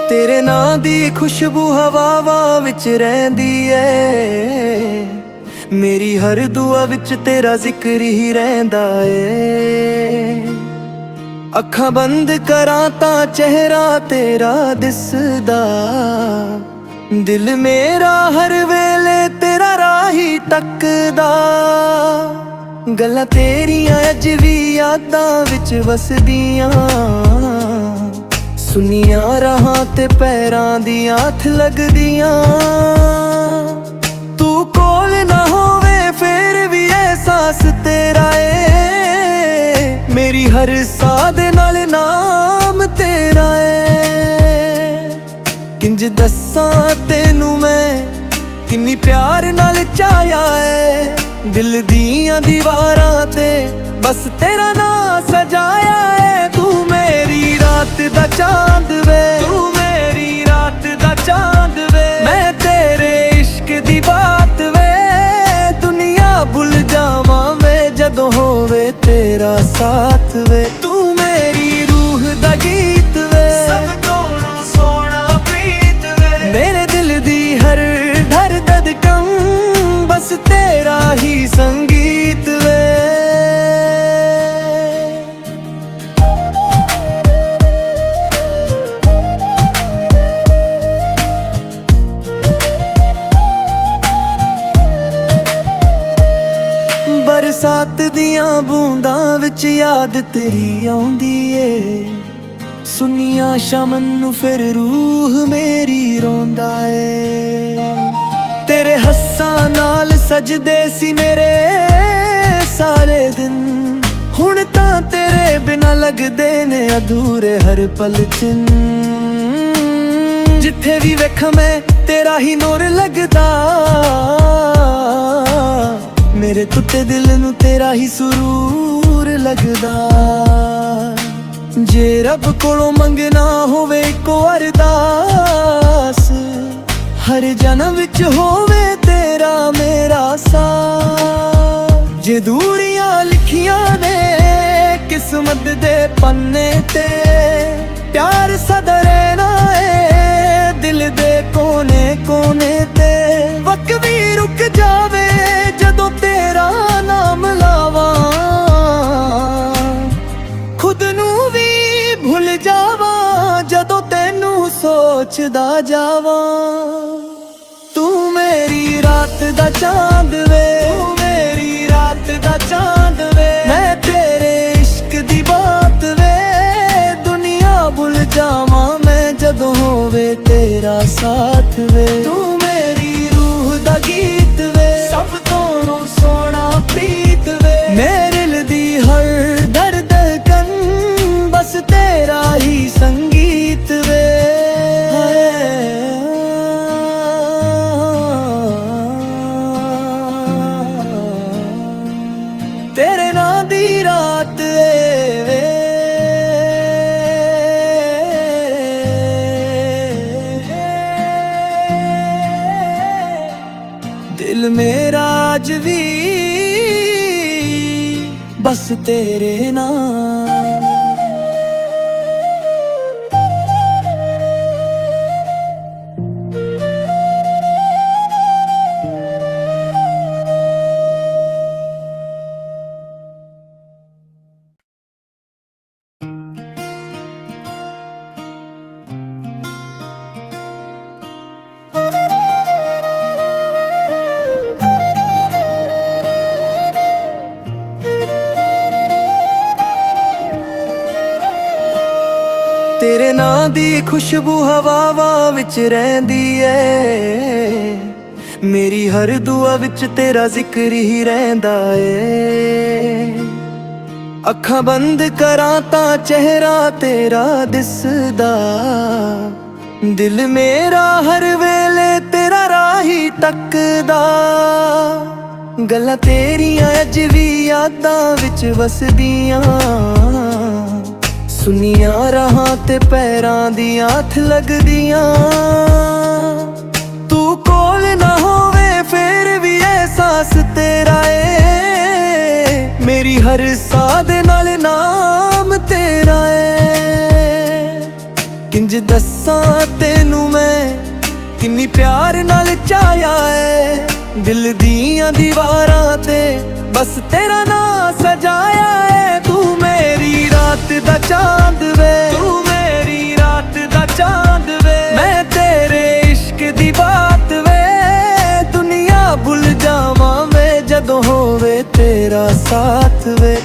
तेरे नां दी खुशबू हवावां विच रहिंदी ऐ। मेरी हर दुआ विच तेरा जिक्र ही रहिंदा ऐ। अखां बंद करां तां चेहरा तेरा दिसदा। दिल मेरा हर वेले तेरा राह ही तकदा। गल्लां तेरियां अज भी यादां विच वसदियां। सुनिया राहां ते पैरां दी हथ लगदियां। तू कोल ना होवे फिर भी एहसास तेरा है। मेरी हर साह दे नाल नाम तेरा है। किंज दस्सां तेनू मैं किन्नी प्यार नाल चाया है। दिल दियां दीवारां ते बस तेरा नाम सजाया है। तू मेरी रात दा चांद वे, तू मेरी रात दा चांद वे। मैं तेरे इश्क दी बात वे। दुनिया भुल जावां वे जदों होवे तेरा साथ वे। तू मेरी रूह दा गीत वे, सब तों सोना प्रीत वे। मेरे दिल दी हर धड़कन बस तेरा ही संगीत वे। बरसात दियां बूंदां विच याद तेरी आउंदी ए। सुनिया शाम नू फिर रूह मेरी रोंदा ए। तेरे हस्सां नाल सजदे सी मेरे सारे दिन। हुण तां तेरे बिना लगदे ने अधूरे हर पल चिन। जिथे भी वेखां मैं तेरा ही नूर लगदा। मेरे टुटे दिल नू तेरा ही सुरूर लगदा। जे रब कोलों मंगना होवे इको अरदास। हर जन्म विच होवे तेरा मेरा साथ। जे दूरियां लिखियां ने किस्मत दे पन्ने ते। प्यार सदा रहना है दिल दे कोने कोने ते। वक्त भी रुक जावे जदों तेरा नाम लावां। खुद नू भी भुल जावां जदों तैनू सोचदा जावां। तू मेरी रात दा चांद वे, तू मेरी रात दा चांद वे। मैं तेरे इश्क दी बात वे। दुनिया भुल जावां मैं जदों होवे तेरा साथ वे। तू मेरी रूह दा गीत वे, सब तों सोना प्रीत वे। मेरे दिल दी हर धड़कन बस तेरा ही संगीत वे। तेरे नां दी रात वे। दिल मेरा आज भी बस तेरे नाम। तेरे नां दी खुशबू हवावां विच रहिंदी ऐ। मेरी हर दुआ विच तेरा जिक्र ही रहिंदा ऐ। अखां बंद करां तां चेहरा तेरा दिसदा। दिल मेरा हर वेले तेरा राह ही तकदा। गल्लां तेरियां अज भी यादां विच वसदियां। सुनिया राहां ते पैरां दी हथ लगदियां। तू कोल ना होवे फिर भी एहसास तेरा है। मेरी हर साह दे नाल नाम तेरा है। किंज ਦੱਸਾਂ ਤੈਨੂੰ ਮੈਂ ਕਿੰਨੀ ਪਿਆਰ ਨਾਲ ਚਾਹਿਆ ਏ ਦਿਲ ਦੀਆਂ ਦੀਵਾਰਾਂ ਤੇ ਬਸ ਤੇਰਾ ਨਾਂ ਸਜਾਇਆ ਏ ਤੂੰ ਮੇਰੀ ਰਾਤ ਦਾ ਚਾਂਦ ਵੇ ਤੂੰ ਮੇਰੀ ਰਾਤ ਦਾ ਚਾਂਦ ਵੇ ਮੈਂ ਤੇਰੇ ਇਸ਼ਕ ਦੀ ਬਾਤ ਵੇ ਦੁਨੀਆ ਭੁੱਲ ਜਾਵਾਂ ਵੇ ਜਦੋਂ ਹੋਵੇ ਤੇਰਾ ਸਾਥ ਵੇ